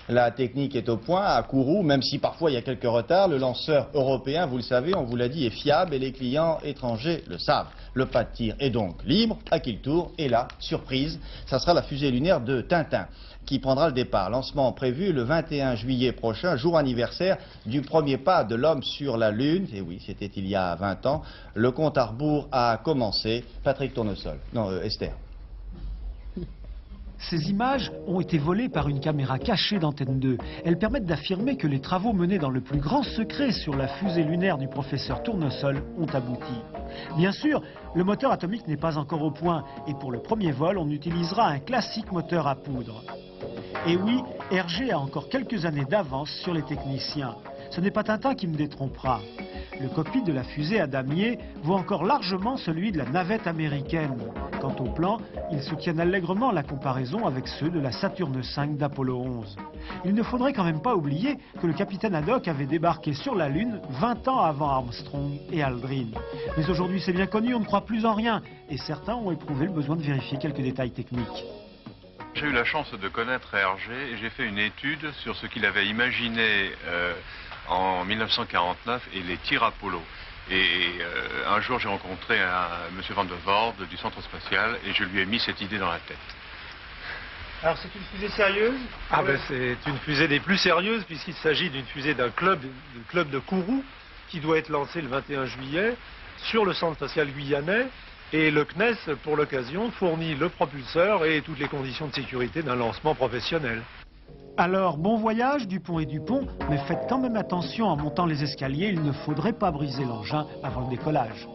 La technique est au point à Kourou, même si parfois il y a quelques retards. Le lanceur européen, vous le savez, on vous l'a dit, est fiable et les clients étrangers le savent. Le pas de tir est donc libre, à qui le tour? Et là, surprise, ça sera la fusée lunaire de Tintin qui prendra le départ. Lancement prévu le 21 juillet prochain, jour anniversaire du premier pas de l'homme sur la Lune. Et oui, c'était il y a 20 ans. Le compte à rebours a commencé. Patrick Tournesol. Non, Esther. Ces images ont été volées par une caméra cachée d'Antenne 2. Elles permettent d'affirmer que les travaux menés dans le plus grand secret sur la fusée lunaire du professeur Tournesol ont abouti. Bien sûr, le moteur atomique n'est pas encore au point et pour le premier vol, on utilisera un classique moteur à poudre. Et oui, Hergé a encore quelques années d'avance sur les techniciens. Ce n'est pas Tintin qui me détrompera. Le cockpit de la fusée à damier vaut encore largement celui de la navette américaine. Quant au plan, ils soutiennent allègrement la comparaison avec ceux de la Saturne V d'Apollo 11. Il ne faudrait quand même pas oublier que le capitaine Haddock avait débarqué sur la Lune 20 ans avant Armstrong et Aldrin. Mais aujourd'hui c'est bien connu, on ne croit plus en rien et certains ont éprouvé le besoin de vérifier quelques détails techniques. J'ai eu la chance de connaître Hergé et j'ai fait une étude sur ce qu'il avait imaginé en 1949 et les tirs Apollo. Et un jour j'ai rencontré M. Van der Voorde du centre spatial et je lui ai mis cette idée dans la tête. Alors c'est une fusée sérieuse? C'est une fusée des plus sérieuses puisqu'il s'agit d'une fusée du club de Kourou qui doit être lancée le 21 juillet sur le centre spatial guyanais. Et le CNES, pour l'occasion, fournit le propulseur et toutes les conditions de sécurité d'un lancement professionnel. Alors, bon voyage Dupont et Dupont, mais faites quand même attention en montant les escaliers, il ne faudrait pas briser l'engin avant le décollage.